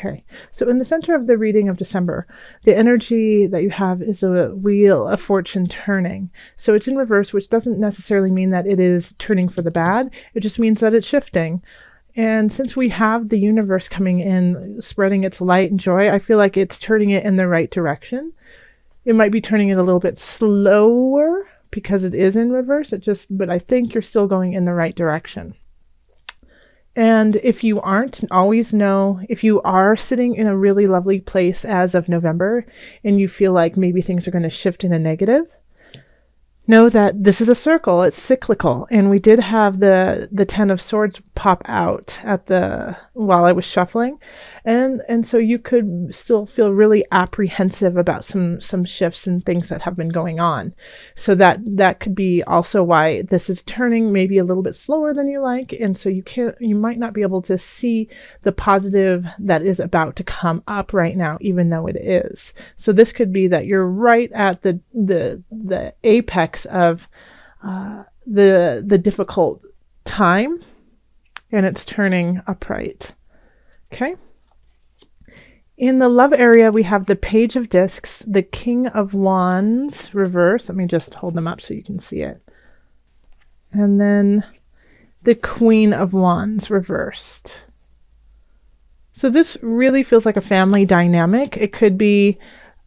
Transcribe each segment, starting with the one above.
Okay, so in the center of the reading of December, the energy that you have is a wheel of fortune turning. So it's in reverse, which doesn't necessarily mean that it is turning for the bad. It just means that it's shifting. And since we have the universe coming in, spreading its light and joy, I feel like it's turning it in the right direction. It might be turning it a little bit slower because it is in reverse. But I think you're still going in the right direction. And if you aren't, always know if you are sitting in a really lovely place as of November and you feel like maybe things are going to shift in a negative, know that this is a circle. It's cyclical. And we did have the Ten of Swords pop out while I was shuffling. And so you could still feel really apprehensive about some shifts and things that have been going on. So that could be also why this is turning maybe a little bit slower than you like. And so you might not be able to see the positive that is about to come up right now, even though it is. So this could be that you're right at the apex of the difficult time, and it's turning upright. Okay. In the love area, we have the Page of Discs, the King of Wands reverse. Let me just hold them up so you can see it. And then the Queen of Wands reversed. So this really feels like a family dynamic. It could be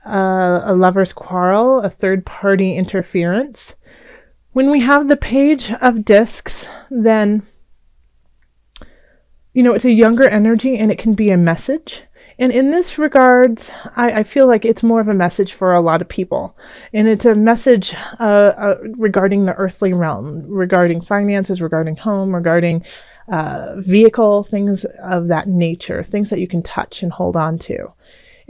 a lover's quarrel, a third-party interference. When we have the Page of Discs, then, it's a younger energy and it can be a message. And in this regards, I feel like it's more of a message for a lot of people. And it's a message regarding the earthly realm, regarding finances, regarding home, regarding vehicle, things of that nature, things that you can touch and hold on to.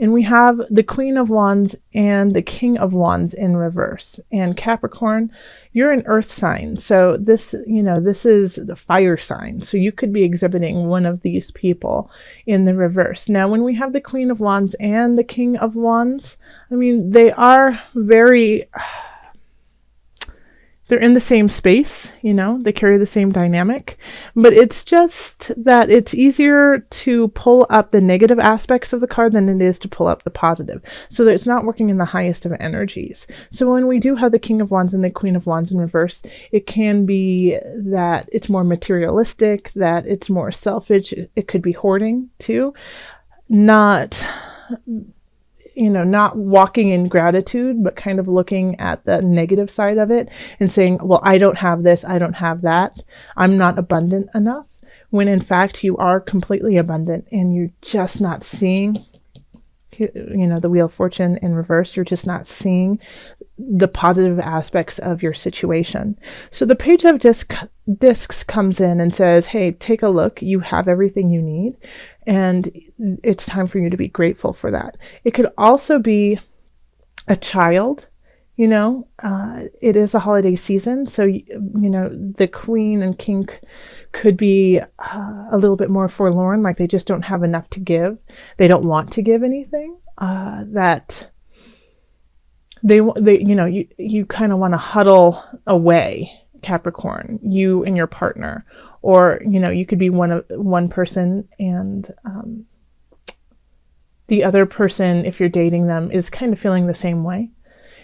And we have the Queen of Wands and the King of Wands in reverse. And Capricorn, you're an earth sign. So this is the fire sign. So you could be exhibiting one of these people in the reverse. Now, when we have the Queen of Wands and the King of Wands, they are they're in the same space, they carry the same dynamic, but it's just that it's easier to pull up the negative aspects of the card than it is to pull up the positive, so that it's not working in the highest of energies. So when we do have the King of Wands and the Queen of Wands in reverse, it can be that it's more materialistic, that it's more selfish. It could be hoarding too, not walking in gratitude, but kind of looking at the negative side of it and saying, well, I don't have this, I don't have that, I'm not abundant enough, when in fact you are completely abundant and you're just not seeing, the Wheel of Fortune in reverse, you're just not seeing the positive aspects of your situation. So the Page of Discs comes in and says, hey, take a look, you have everything you need, and it's time for you to be grateful for that. It could also be a child. It is a holiday season, so the Queen and King could be a little bit more forlorn, like they just don't have enough to give. They don't want to give anything. That you kind of want to huddle away, Capricorn, you and your partner, or you could be one person and the other person, if you're dating them, is kind of feeling the same way.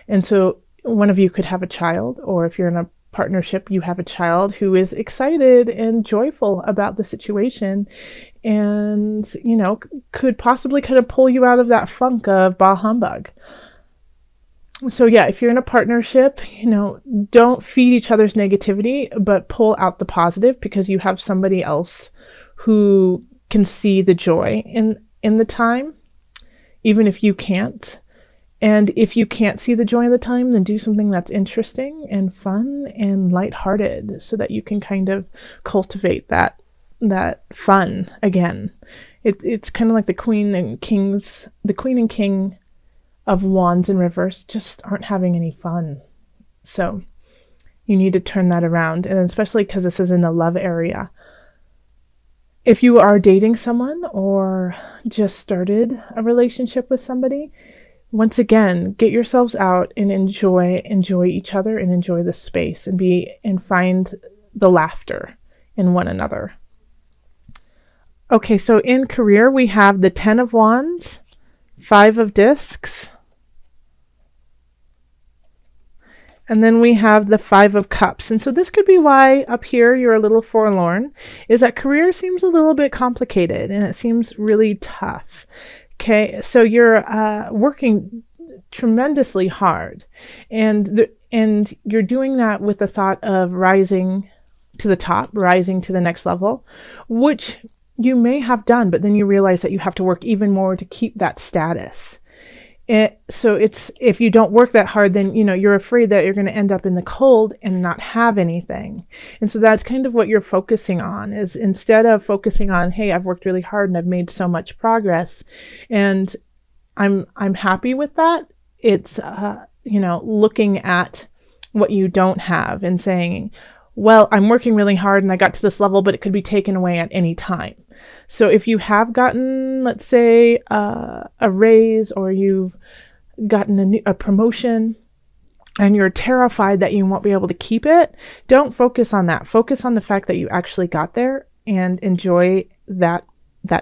And so one of you could have a child, or if you're in a partnership, you have a child who is excited and joyful about the situation and, could possibly kind of pull you out of that funk of bah humbug. So yeah, if you're in a partnership, don't feed each other's negativity, but pull out the positive, because you have somebody else who can see the joy in the time, even if you can't. And if you can't see the joy of the time, then do something that's interesting and fun and lighthearted, so that you can kind of cultivate that fun again. It's kind of like the Queen and King of Wands in reverse just aren't having any fun. So you need to turn that around, and especially because this is in the love area. If you are dating someone or just started a relationship with somebody, once again, get yourselves out and enjoy each other and enjoy the space and find the laughter in one another. Okay, so in career we have the 10 of Wands, 5 of Discs, and then we have the 5 of Cups. And so this could be why up here you're a little forlorn, is that career seems a little bit complicated and it seems really tough. Okay, so you're working tremendously hard, and you're doing that with the thought of rising to the top, rising to the next level, which you may have done, but then you realize that you have to work even more to keep that status. So it's, if you don't work that hard, then you're afraid that you're going to end up in the cold and not have anything. And so that's kind of what you're focusing on, is instead of focusing on, hey, I've worked really hard and I've made so much progress and I'm happy with that. It's looking at what you don't have and saying, well, I'm working really hard and I got to this level, but it could be taken away at any time. So if you have gotten, let's say, a raise, or you've gotten a promotion and you're terrified that you won't be able to keep it, don't focus on that. Focus on the fact that you actually got there and enjoy that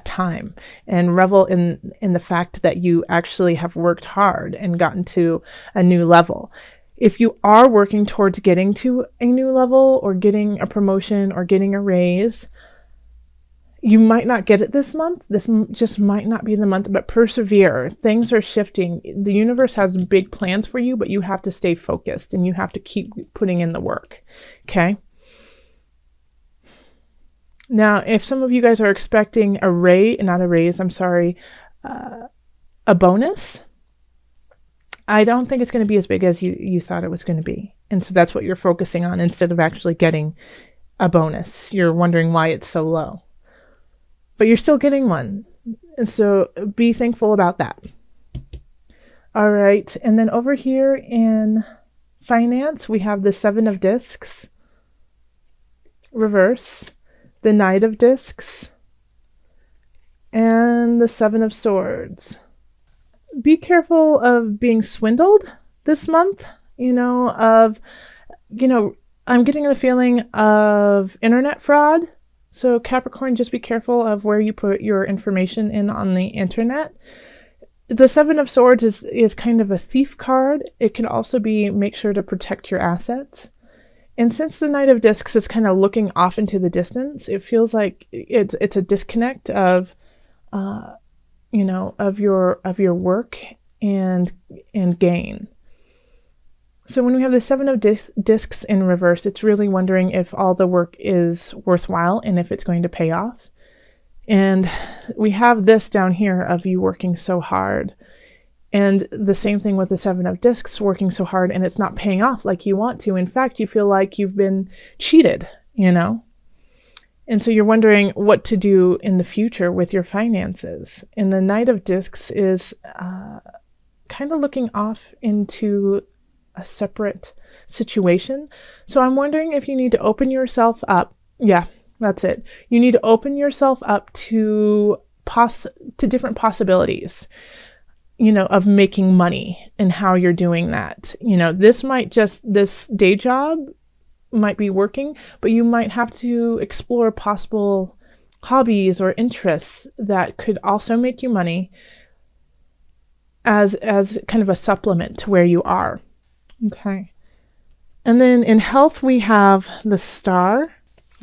time and revel in the fact that you actually have worked hard and gotten to a new level. If you are working towards getting to a new level or getting a promotion or getting a raise, you might not get it this month. This just might not be the month, but persevere. Things are shifting. The universe has big plans for you, but you have to stay focused and you have to keep putting in the work. Okay? Now, if some of you guys are expecting a bonus, I don't think it's going to be as big as you thought it was going to be. And so that's what you're focusing on instead of actually getting a bonus. You're wondering why it's so low. But you're still getting one. And so be thankful about that. All right. And then over here in finance, we have the 7 of Discs, reverse, the Knight of Discs, and the 7 of Swords. Be careful of being swindled this month, I'm getting the feeling of internet fraud. So Capricorn, just be careful of where you put your information in on the internet. The 7 of Swords is kind of a thief card. It can also be make sure to protect your assets. And since the Knight of Discs is kind of looking off into the distance, it feels like it's a disconnect of of your work and gain. So when we have the 7 of Discs in reverse, it's really wondering if all the work is worthwhile and if it's going to pay off. And we have this down here of you working so hard. And the same thing with the 7 of Discs, working so hard and it's not paying off like you want to. In fact, you feel like you've been cheated, And so you're wondering what to do in the future with your finances. And the Knight of Discs is kind of looking off into a separate situation. So I'm wondering if you need to open yourself up. Yeah, that's it. You need to open yourself up to different possibilities, of making money and how you're doing that. This day job might be working, but you might have to explore possible hobbies or interests that could also make you money as kind of a supplement to where you are. Okay. And then in health, we have the Star,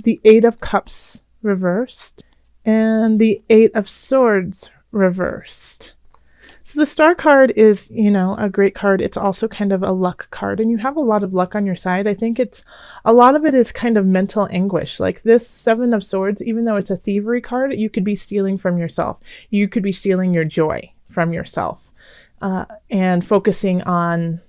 the 8 of Cups reversed, and the 8 of Swords reversed. So the Star card is, a great card. It's also kind of a luck card, and you have a lot of luck on your side. I think a lot of it is kind of mental anguish. Like this 7 of Swords, even though it's a thievery card, you could be stealing from yourself. You could be stealing your joy from yourself and focusing on,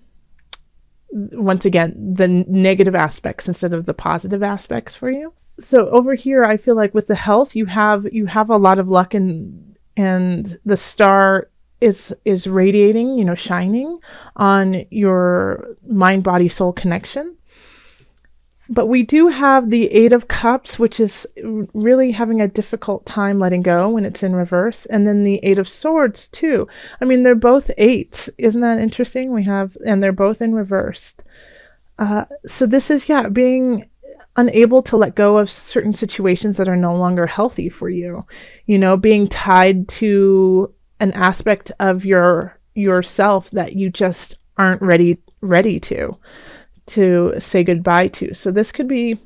once again, the negative aspects instead of the positive aspects for you. So over here, I feel like with the health, you have a lot of luck, and the Star is radiating, shining on your mind, body, soul connection. But we do have the 8 of Cups, which is really having a difficult time letting go when it's in reverse. And then the 8 of Swords, too. I mean, they're both 8s. Isn't that interesting? And they're both in reverse. So this is, being unable to let go of certain situations that are no longer healthy for you. You know, being tied to an aspect of yourself that you just aren't ready to say goodbye to. So this could be,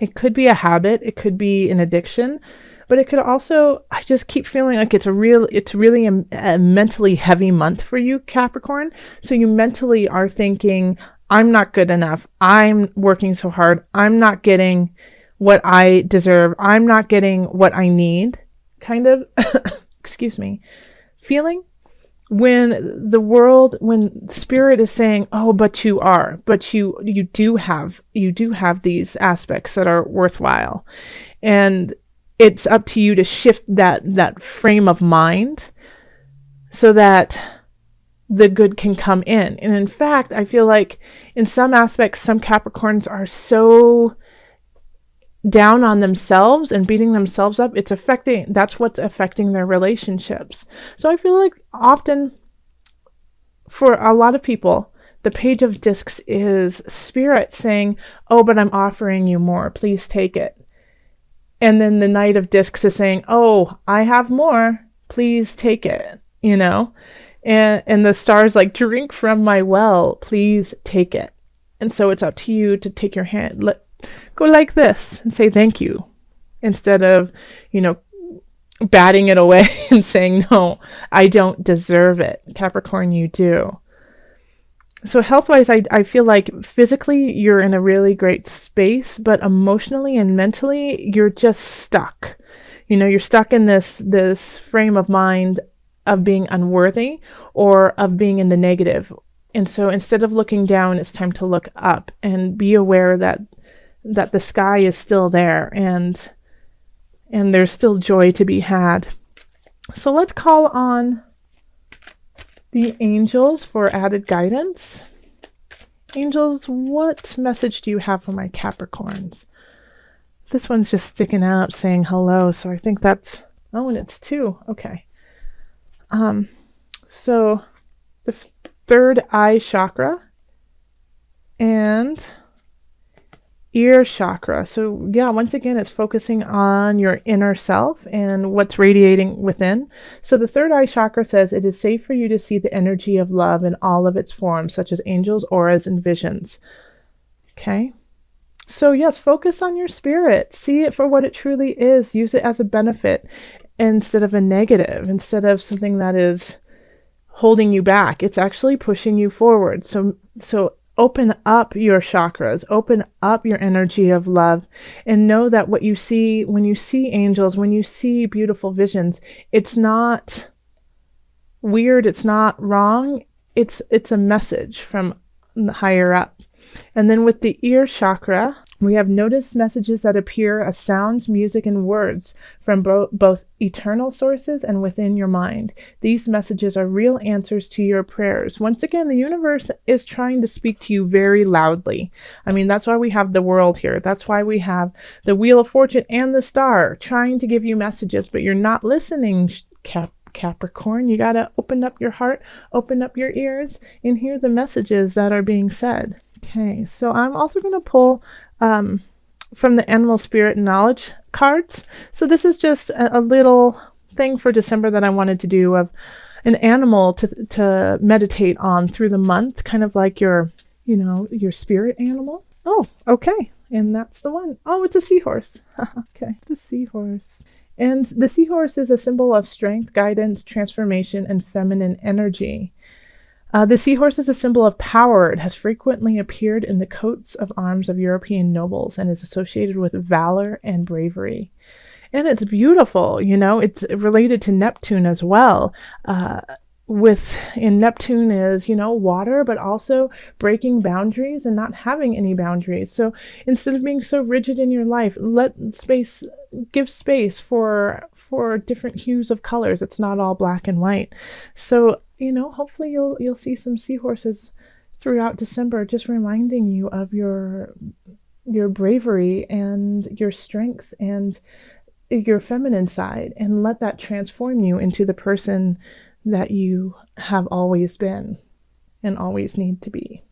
it could be a habit, it could be an addiction, but it could also, I just keep feeling like it's really a mentally heavy month for you, Capricorn. So you mentally are thinking, I'm not good enough. I'm working so hard. I'm not getting what I deserve. I'm not getting what I need, kind of, excuse me, feeling. When spirit is saying, oh, but you are, but you do have these aspects that are worthwhile, and it's up to you to shift that frame of mind so that the good can come in. And in fact, I feel like in some aspects, some Capricorns are so down on themselves and beating themselves up. That's what's affecting their relationships. So I feel like often for a lot of people, the Page of Discs is spirit saying, oh, but I'm offering you more. Please take it. And then the Knight of Discs is saying, oh, I have more. Please take it. You know? And the star's like, drink from my well. Please take it. And so it's up to you to take your hand, go like this and say thank you, instead of, you know, batting it away and saying, no, I don't deserve it. Capricorn, you do. So health-wise, I feel like physically you're in a really great space, but emotionally and mentally you're just stuck. You know, you're stuck in this frame of mind of being unworthy or of being in the negative. And so instead of looking down, it's time to look up and be aware that the sky is still there and there's still joy to be had. So let's call on the angels for added guidance. Angels, what message do you have for my Capricorns? This one's just sticking out saying hello, so I think that's, oh, and it's 2. Okay. So the third eye chakra and ear chakra. So yeah, once again, it's focusing on your inner self and what's radiating within. So the third eye chakra says it is safe for you to see the energy of love in all of its forms, such as angels, auras, and visions. Okay. So yes, focus on your spirit. See it for what it truly is. Use it as a benefit instead of a negative, instead of something that is holding you back. It's actually pushing you forward. So open up your chakras, open up your energy of love, and know that what you see, when you see angels, when you see beautiful visions, it's not weird, it's not wrong, it's a message from higher up. And then with the ear chakra, we have noticed messages that appear as sounds, music, and words from both eternal sources and within your mind. These messages are real answers to your prayers. Once again, the universe is trying to speak to you very loudly. I mean, that's why we have the world here. That's why we have the Wheel of Fortune and the star trying to give you messages, but you're not listening, Capricorn. You got to open up your heart, open up your ears, and hear the messages that are being said. Okay, so I'm also going to pull from the Animal Spirit Knowledge cards. So this is just a little thing for December that I wanted to do of an animal to meditate on through the month, kind of like your spirit animal. Oh, okay, and that's the one. Oh, it's a seahorse. Okay, the seahorse. And the seahorse is a symbol of strength, guidance, transformation, and feminine energy. The seahorse is a symbol of power. It has frequently appeared in the coats of arms of European nobles and is associated with valor and bravery. And it's beautiful, it's related to Neptune as well. In Neptune is, water, but also breaking boundaries and not having any boundaries. So instead of being so rigid in your life, give space for different hues of colors. It's not all black and white. So, hopefully you'll see some seahorses throughout December, just reminding you of your bravery and your strength and your feminine side, and let that transform you into the person that you have always been and always need to be.